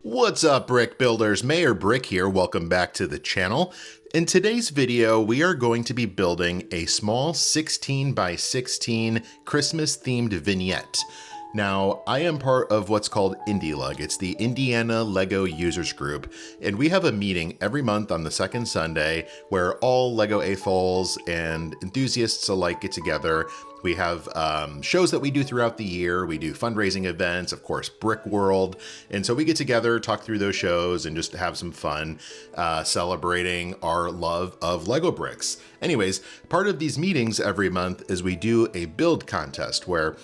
What's up, brick builders? Mayor Brick here. Welcome back to the channel. In today's video, we are going to be building a small 16 by 16 Christmas themed vignette. Now, I am part of what's called IndyLUG. It's the Indiana LEGO Users Group, and we have a meeting every month on the second Sunday where all LEGO AFOLs and enthusiasts alike get together. We have shows that we do throughout the year. We do fundraising events, of course, Brick World. And so we get together, talk through those shows, and just have some fun celebrating our love of LEGO bricks. Anyways, part of these meetings every month is we do a build contest where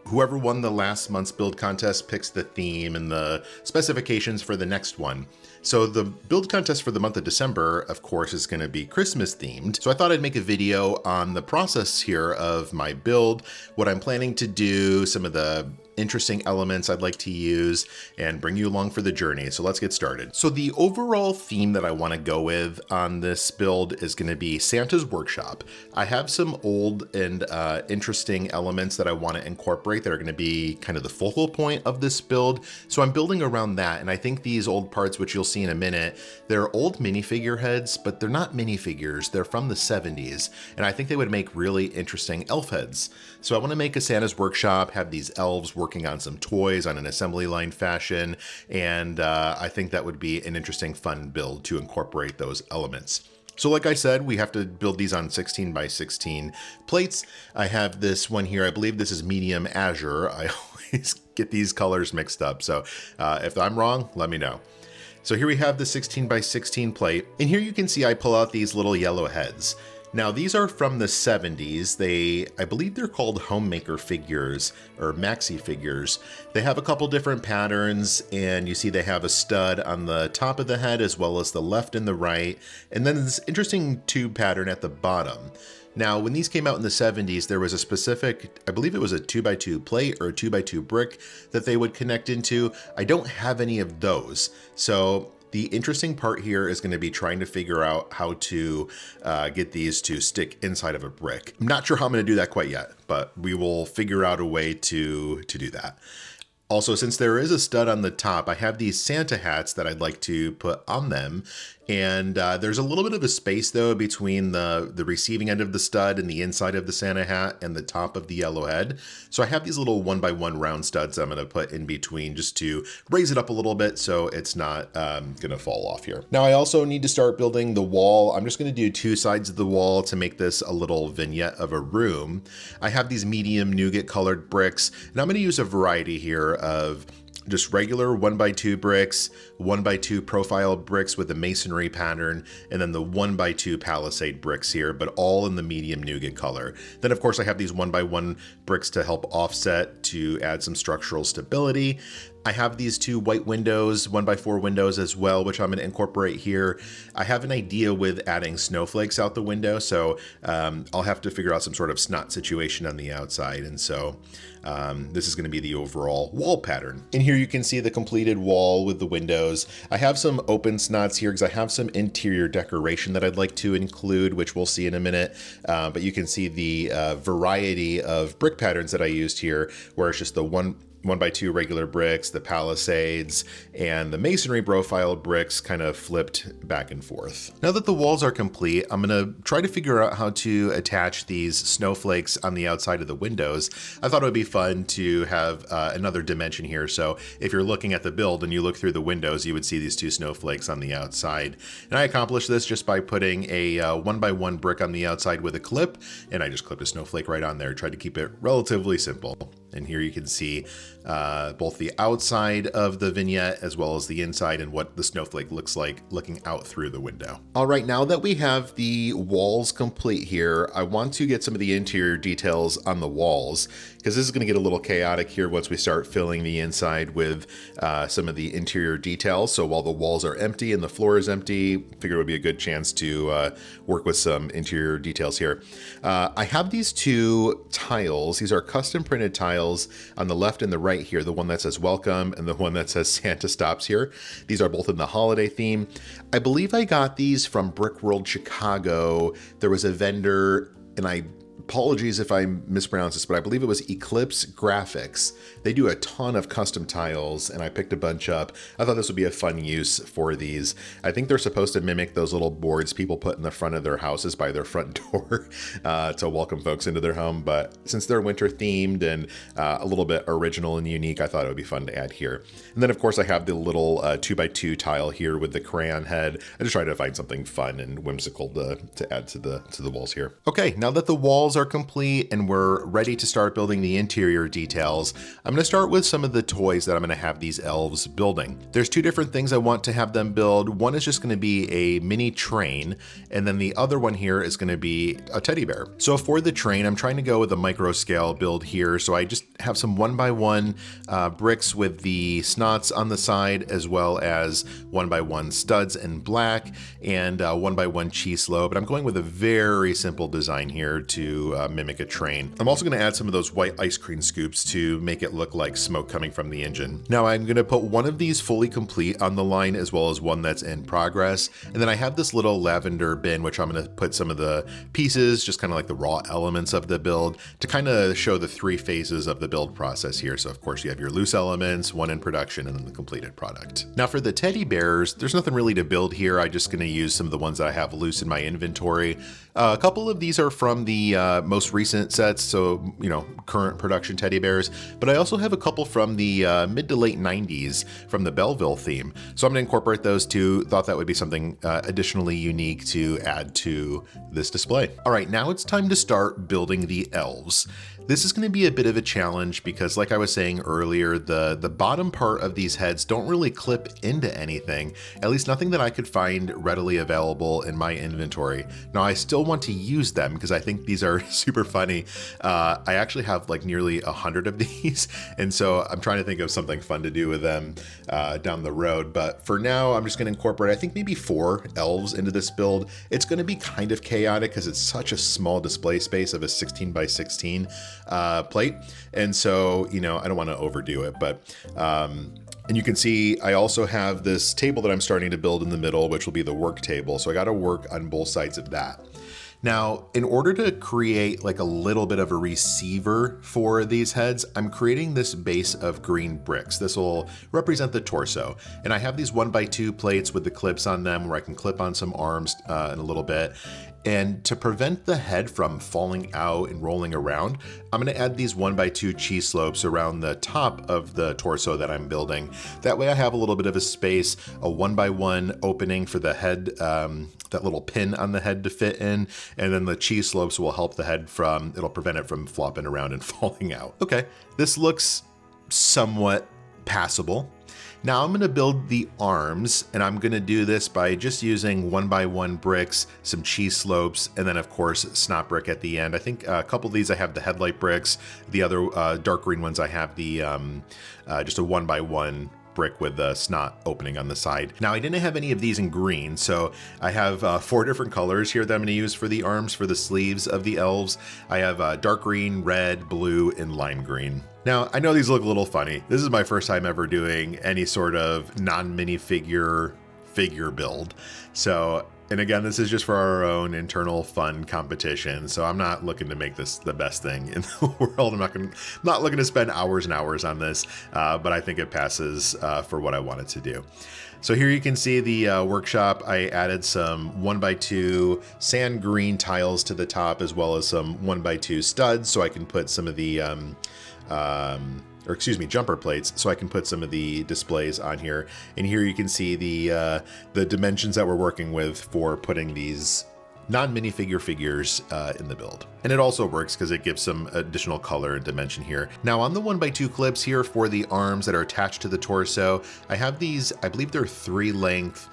whoever won the last month's build contest picks the theme and the specifications for the next one. So the build contest for the month of December, of course, is going to be Christmas themed. So I thought I'd make a video on the process here of my build, what I'm planning to do, some of the interesting elements I'd like to use, and bring you along for the journey. So let's get started. So the overall theme that I want to go with on this build is going to be Santa's Workshop. I have some old and interesting elements that I want to incorporate that are going to be kind of the focal point of this build. So I'm building around that. And I think these old parts, which you'll see in a minute, they're old minifigure heads, but they're not minifigures. They're from the 70s. And I think they would make really interesting elf heads. So I want to make a Santa's Workshop, have these elves working on some toys on an assembly line fashion. And I think that would be an interesting, fun build to incorporate those elements. So like I said, we have to build these on 16 by 16 plates. I have this one here. I believe this is medium azure. I always get these colors mixed up. So if I'm wrong, let me know. So here we have the 16 by 16 plate. And here you can see I pull out these little yellow heads. Now these are from the 70s. I believe they're called homemaker figures or maxi figures. They have a couple different patterns, and you see they have a stud on the top of the head as well as the left and the right. And then this interesting tube pattern at the bottom. Now, when these came out in the 70s, there was a specific, I believe it was a 2x2 plate or a 2x2 brick that they would connect into. I don't have any of those. So the interesting part here is going to be trying to figure out how to get these to stick inside of a brick. I'm not sure how I'm going to do that quite yet, but we will figure out a way to do that. Also, since there is a stud on the top, I have these Santa hats that I'd like to put on them. And there's a little bit of a space though between the receiving end of the stud and the inside of the Santa hat and the top of the yellow head. So I have these little 1x1 round studs I'm going to put in between just to raise it up a little bit so it's not going to fall off here. Now I also need to start building the wall. I'm just going to do two sides of the wall to make this a little vignette of a room. I have these medium nougat colored bricks, and I'm going to use a variety here of just regular 1x2 bricks, 1x2 profile bricks with a masonry pattern, and then the 1x2 palisade bricks here, but all in the medium nougat color. Then of course I have these 1x1 bricks to help offset to add some structural stability. I have these two white windows, 1x4 windows as well, which I'm going to incorporate here. I have an idea with adding snowflakes out the window, so I'll have to figure out some sort of snot situation on the outside. And so this is going to be the overall wall pattern. And here you can see the completed wall with the windows. I have some open snots here because I have some interior decoration that I'd like to include, which we'll see in a minute. But you can see the variety of brick patterns that I used here, where it's just the 1x2 regular bricks, the palisades, and the masonry profile bricks kind of flipped back and forth. Now that the walls are complete, I'm going to try to figure out how to attach these snowflakes on the outside of the windows. I thought it would be fun to have another dimension here. So if you're looking at the build and you look through the windows, you would see these two snowflakes on the outside. And I accomplished this just by putting a 1x1 brick on the outside with a clip, and I just clipped a snowflake right on there. Tried to keep it relatively simple. And here you can see both the outside of the vignette as well as the inside and what the snowflake looks like looking out through the window. All right, now that we have the walls complete here, I want to get some of the interior details on the walls, because this is going to get a little chaotic here once we start filling the inside with some of the interior details. So while the walls are empty and the floor is empty, I figure it would be a good chance to work with some interior details here. I have these two tiles. These are custom printed tiles on the left and the right here, the one that says welcome and the one that says Santa Stops Here. These are both in the holiday theme. I believe I got these from Brick World Chicago. There was a vendor, and I apologies if I mispronounce this, but I believe it was Eclipse Graphics. They do a ton of custom tiles, and I picked a bunch up. I thought this would be a fun use for these. I think they're supposed to mimic those little boards people put in the front of their houses by their front door to welcome folks into their home. But since they're winter themed and a little bit original and unique, I thought it would be fun to add here. And then of course I have the little 2x2 tile here with the crayon head. I just tried to find something fun and whimsical to add to the walls here. Okay, now that the walls are complete and we're ready to start building the interior details, I'm going to start with some of the toys that I'm going to have these elves building. There's two different things I want to have them build. One is just going to be a mini train, and then the other one here is going to be a teddy bear. So for the train, I'm trying to go with a micro scale build here. So I just have some 1x1 bricks with the snots on the side, as well as 1x1 studs in black and 1x1 cheese slope. But I'm going with a very simple design here to mimic a train. I'm also going to add some of those white ice cream scoops to make it look like smoke coming from the engine. Now I'm going to put one of these fully complete on the line, as well as one that's in progress. And then I have this little lavender bin, which I'm going to put some of the pieces, just kind of like the raw elements of the build, to kind of show the three phases of the build process here. So of course you have your loose elements, one in production, and then the completed product. Now for the teddy bears, there's nothing really to build here. I'm just going to use some of the ones that I have loose in my inventory. A couple of these are from the most recent sets, so current production teddy bears, but I also have a couple from the mid to late 90s from the Belleville theme. So I'm going to incorporate those too. Thought that would be something additionally unique to add to this display. All right, now it's time to start building the elves. This is going to be a bit of a challenge because, like I was saying earlier, the bottom part of these heads don't really clip into anything, at least nothing that I could find readily available in my inventory. Now I still want to use them because I think these are super funny. I actually have like nearly 100 of these, and so I'm trying to think of something fun to do with them down the road. But for now, I'm just going to incorporate, I think, maybe 4 elves into this build. It's going to be kind of chaotic because it's such a small display space of a 16 by 16 plate, and so I don't want to overdo it, but and you can see I also have this table that I'm starting to build in the middle, which will be the work table. So I got to work on both sides of that. Now, in order to create like a little bit of a receiver for these heads, I'm creating this base of green bricks. This will represent the torso. And I have these 1x2 plates with the clips on them where I can clip on some arms in a little bit. And to prevent the head from falling out and rolling around, I'm going to add these 1x2 cheese slopes around the top of the torso that I'm building. That way I have a little bit of a space, a 1x1 opening for the head, that little pin on the head to fit in, and then the cheese slopes will help the head it'll prevent it from flopping around and falling out. Okay, this looks somewhat passable. Now I'm going to build the arms, and I'm going to do this by just using 1x1 bricks, some cheese slopes, and then of course snot brick at the end. I think a couple of these I have the headlight bricks. The other dark green ones I have the just a 1x1 brick with the snot opening on the side. Now I didn't have any of these in green, so I have 4 different colors here that I'm going to use for the arms, for the sleeves of the elves. I have dark green, red, blue, and lime green. Now, I know these look a little funny. This is my first time ever doing any sort of non-minifigure figure build. So, and again, this is just for our own internal fun competition. So I'm not looking to make this the best thing in the world. I'm not looking to spend hours and hours on this, but I think it passes for what I want it to do. So here you can see the workshop. I added some 1x2 sand green tiles to the top, as well as some 1x2 studs, so I can put some of the jumper plates, so I can put some of the displays on here. And here you can see the dimensions that we're working with for putting these non-minifigure figures in the build. And it also works because it gives some additional color and dimension here. Now on the 1x2 clips here for the arms that are attached to the torso, I have these, I believe they're 3-length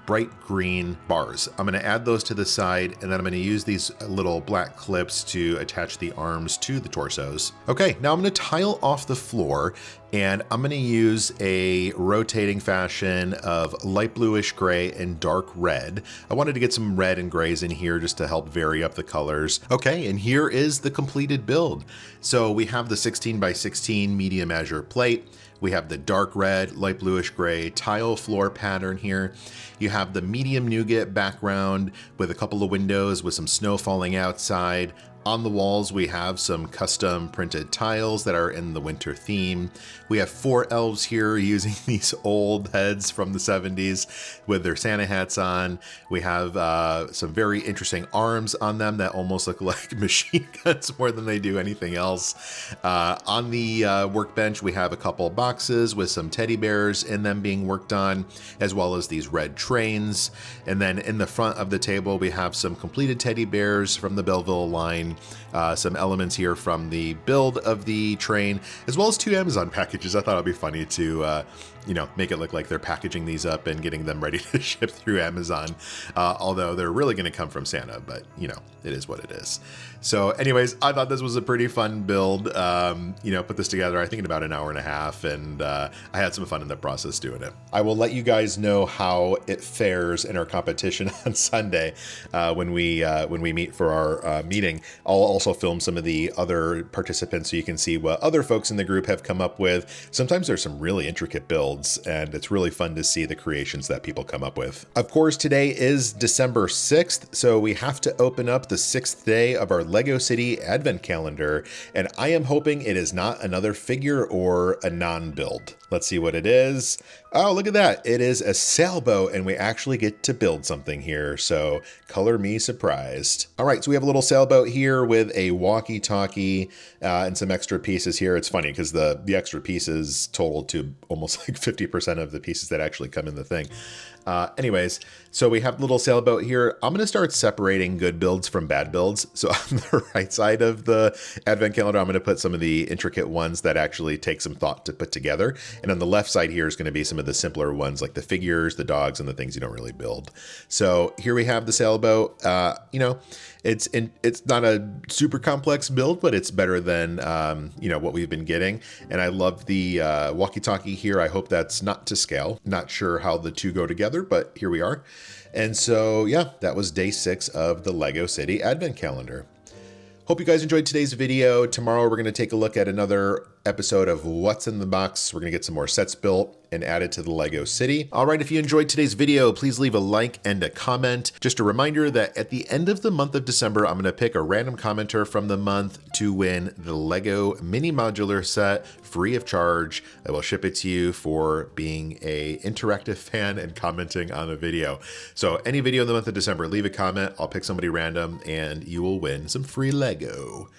bright green bars. I'm going to add those to the side, and then I'm going to use these little black clips to attach the arms to the torsos. Okay, now I'm going to tile off the floor, and I'm going to use a rotating fashion of light bluish gray and dark red. I wanted to get some red and grays in here just to help vary up the colors. Okay, and here is the completed build. So we have the 16 by 16 medium azure plate. We have the dark red, light bluish gray tile floor pattern here. You have the medium nougat background with a couple of windows with some snow falling outside, On the walls, we have some custom printed tiles that are in the winter theme. We have 4 elves here using these old heads from the 70s with their Santa hats on. We have some very interesting arms on them that almost look like machine guns more than they do anything else. On the workbench, we have a couple boxes with some teddy bears in them being worked on, as well as these red trains. And then in the front of the table, we have some completed teddy bears from the Belleville line. Some elements here from the build of the train, as well as 2 Amazon packages. I thought it'd be funny to, make it look like they're packaging these up and getting them ready to ship through Amazon. Although they're really going to come from Santa, but it is what it is. So anyways, I thought this was a pretty fun build. Put this together, I think in about an hour and a half, and I had some fun in the process doing it. I will let you guys know how it fares in our competition on Sunday when we meet for our meeting. I'll also film some of the other participants so you can see what other folks in the group have come up with. Sometimes there's some really intricate builds, and it's really fun to see the creations that people come up with. Of course, today is December 6th, so we have to open up the 6th day of our Lego City Advent Calendar, and I am hoping it is not another figure or a non-build. Let's see what it is. Oh, look at that. It is a sailboat, and we actually get to build something here, so color me surprised. All right, so we have a little sailboat here with a walkie-talkie and some extra pieces here. It's funny because the extra pieces total to almost like 50% of the pieces that actually come in the thing. Anyways, so we have a little sailboat here. I'm going to start separating good builds from bad builds. So on the right side of the Advent Calendar, I'm going to put some of the intricate ones that actually take some thought to put together. And on the left side here is going to be some of the simpler ones like the figures, the dogs, and the things you don't really build. So here we have the sailboat. It's not a super complex build, but it's better than, what we've been getting. And I love the walkie-talkie here. I hope that's not to scale. Not sure how the two go together, but here we are. And so, yeah, that was day 6 of the Lego City Advent Calendar. Hope you guys enjoyed today's video. Tomorrow we're going to take a look at another episode of What's in the Box. We're going to get some more sets built and added to the Lego City. All right, if you enjoyed today's video, please leave a like and a comment. Just a reminder that at the end of the month of December, I'm going to pick a random commenter from the month to win the Lego mini modular set free of charge. I will ship it to you for being a interactive fan and commenting on a video. So any video in the month of December, leave a comment. I'll pick somebody random and you will win some free Lego.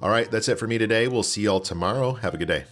All right, that's it for me today. We'll see y'all tomorrow. Have a good day.